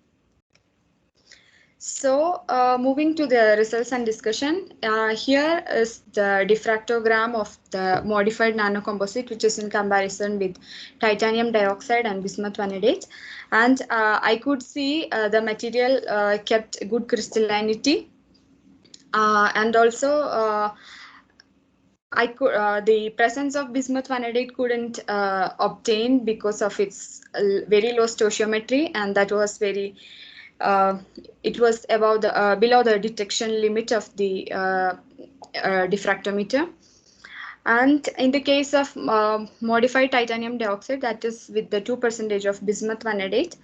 So moving to the results and discussion, here is the diffractogram of the modified nanocomposite, which is in comparison with titanium dioxide and bismuth vanadate. And I could see the material kept good crystallinity, and also I could the presence of bismuth vanadate couldn't obtain because of its very low stoichiometry, and that was very it was above the below the detection limit of the diffractometer. And in the case of modified titanium dioxide, that is with the 2% of bismuth vanadate,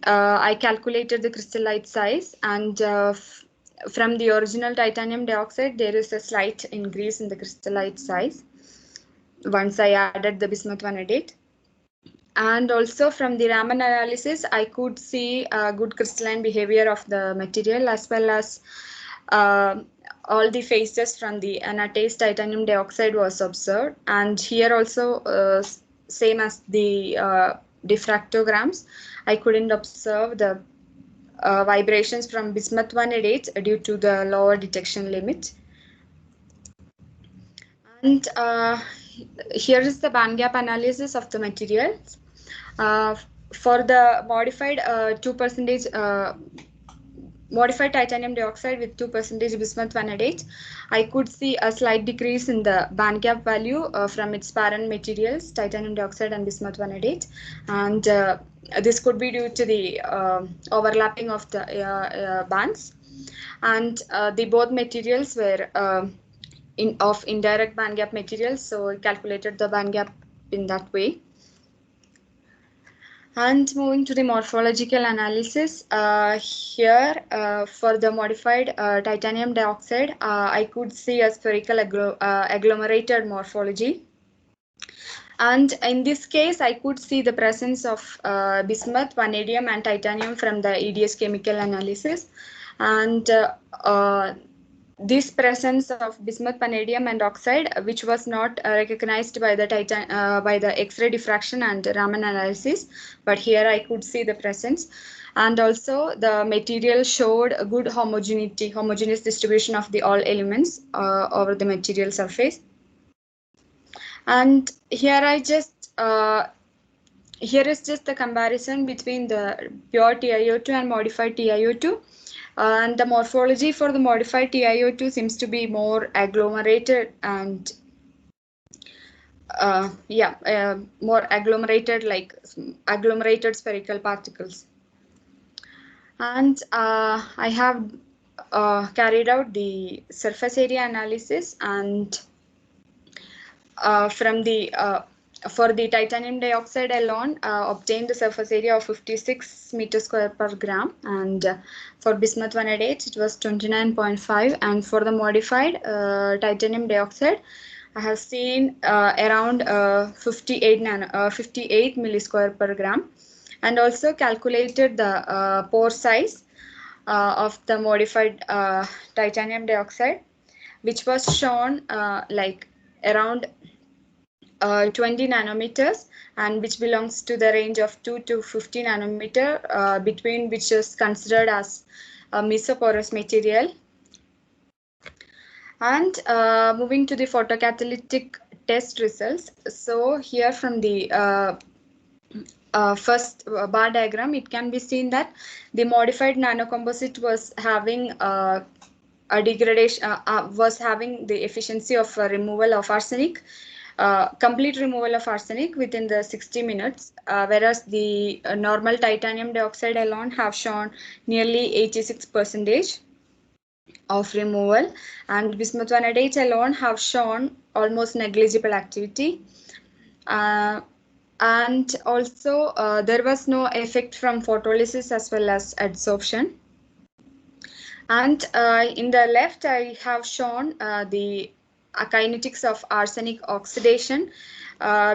I calculated the crystallite size, and from the original titanium dioxide, there is a slight increase in the crystallite size once I added the bismuth vanadate. And also from the Raman analysis, I could see good crystalline behavior of the material, as well as all the phases from the anatase titanium dioxide was observed. And here also, same as the diffractograms, I couldn't observe the vibrations from bismuth vanadate due to the lower detection limit. And here is the band gap analysis of the materials. For the modified 2% modified titanium dioxide with 2% bismuth vanadate, I could see a slight decrease in the band gap value from its parent materials, titanium dioxide and bismuth vanadate. And this could be due to the overlapping of the bands. And the both materials were of indirect band gap materials, so I calculated the band gap in that way. And moving to the morphological analysis, here for the modified titanium dioxide, I could see a spherical agglomerated morphology. And in this case, I could see the presence of bismuth, vanadium, and titanium from the EDS chemical analysis. And this presence of bismuth, vanadium, and oxide, which was not recognized by the X-ray diffraction and Raman analysis, but here I could see the presence. And also the material showed a good homogeneous distribution of the all elements over the material surface. And here here is just the comparison between the pure TiO2 and modified TiO2. And the morphology for the modified TiO2 seems to be more agglomerated and more agglomerated, like agglomerated spherical particles. And I have carried out the surface area analysis, and from the for the titanium dioxide alone, obtained the surface area of 56 meters square per gram, and for bismuth vanadate it was 29.5, and for the modified titanium dioxide I have seen around 58 millisquare per gram, and also calculated the pore size of the modified titanium dioxide, which was shown like around 20 nanometers, and which belongs to the range of 2 to 50 nanometer, between which is considered as a mesoporous material. And moving to the photocatalytic test results. So here from the first bar diagram, it can be seen that the modified nanocomposite was having a degradation, was having the efficiency of removal of arsenic, complete removal of arsenic within the 60 minutes, whereas the normal titanium dioxide alone have shown nearly 86% of removal, and bismuth vanadate alone have shown almost negligible activity. And also there was no effect from photolysis as well as adsorption. And in the left, I have shown the kinetics of arsenic oxidation,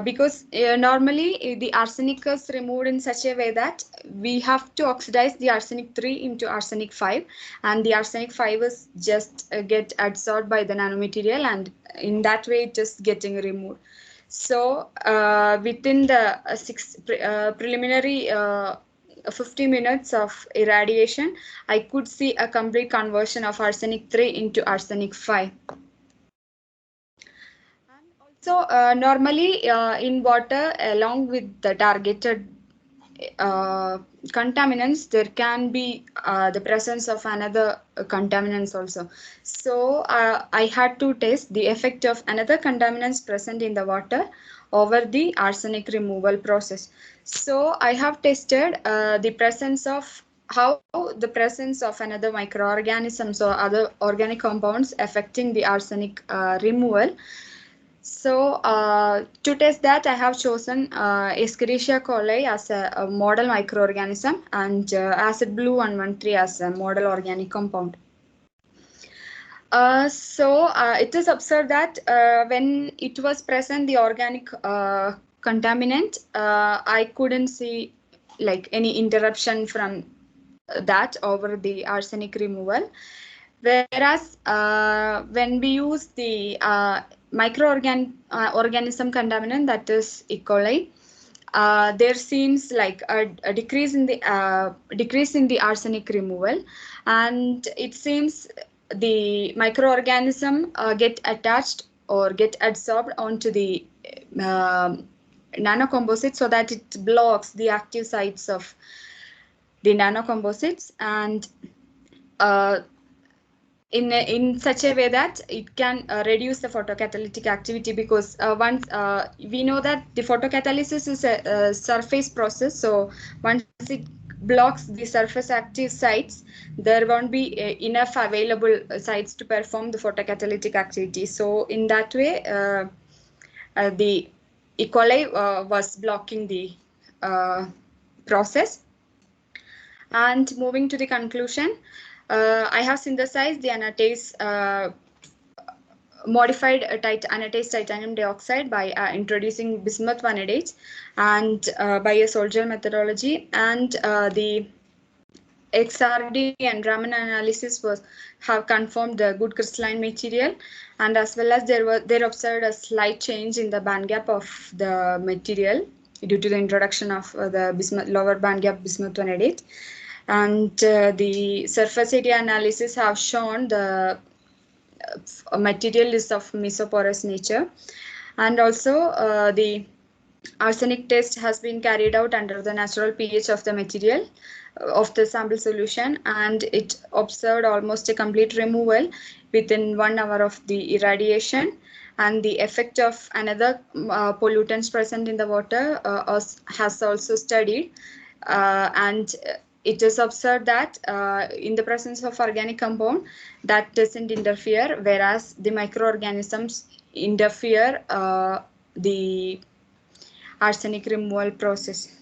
because normally the arsenic is removed in such a way that we have to oxidize the arsenic 3 into arsenic 5, and the arsenic 5 is just get adsorbed by the nanomaterial, and in that way it is getting removed. So within the preliminary 50 minutes of irradiation, I could see a complete conversion of arsenic 3 into arsenic 5. So normally in water, along with the targeted contaminants, there can be the presence of another contaminants also. So I had to test the effect of another contaminants present in the water over the arsenic removal process. So I have tested the presence of how the presence of another microorganisms or other organic compounds affecting the arsenic removal. So to test that, I have chosen Escherichia coli as a model microorganism, and acid blue 113 as a model organic compound. So it is observed that when it was present, the organic contaminant, I couldn't see like any interruption from that over the arsenic removal. Whereas when we use the microorganism contaminant, that is E. coli, there seems like a decrease in the arsenic removal, and it seems the microorganism get attached or get adsorbed onto the nanocomposite, so that it blocks the active sites of the nanocomposites, and in such a way that it can reduce the photocatalytic activity, because once we know that the photocatalysis is a surface process, so once it blocks the surface active sites, there won't be enough available sites to perform the photocatalytic activity. So in that way, the E. coli was blocking the process. And moving to the conclusion, I have synthesized the anatase, modified anatase titanium dioxide by introducing bismuth vanadate and by a Solgel methodology, and the XRD and Raman analysis have confirmed the good crystalline material, and as well as there observed a slight change in the band gap of the material due to the introduction of the lower band gap bismuth vanadate. And the surface area analysis have shown the material is of mesoporous nature, and also the arsenic test has been carried out under the natural pH of the material of the sample solution, and it observed almost a complete removal within 1 hour of the irradiation. And the effect of another pollutants present in the water has also studied, and it is observed that in the presence of organic compound that doesn't interfere, whereas the microorganisms interfere the arsenic removal process.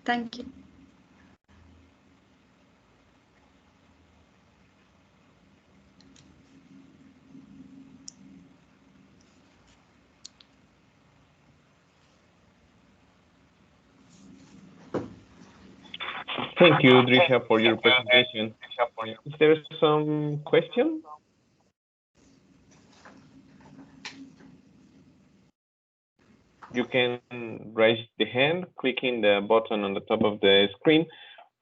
Thank you. Thank you, Drisya, for your presentation. Is there some question? You can raise the hand, clicking the button on the top of the screen,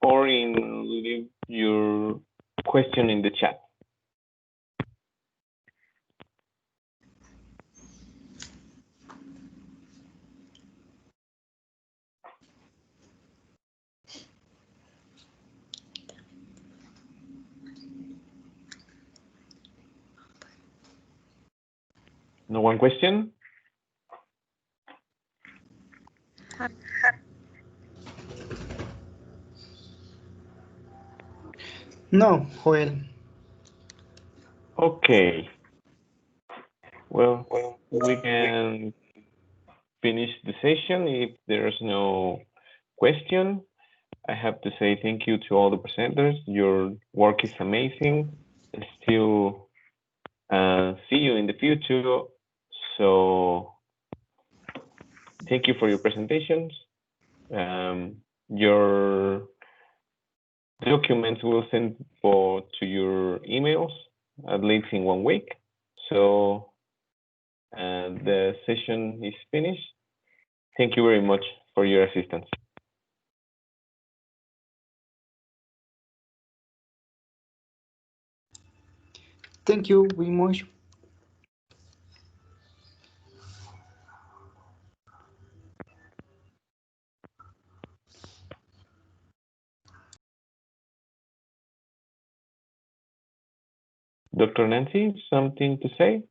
or leave your question in the chat. No one question? No, Joel. Okay. Well, we can finish the session if there's no question. I have to say thank you to all the presenters. Your work is amazing. Still see you in the future. So thank you for your presentations. Your documents will send to your emails at least in 1 week. So the session is finished. Thank you very much for your assistance. Thank you very much. Dr. Nancy, something to say?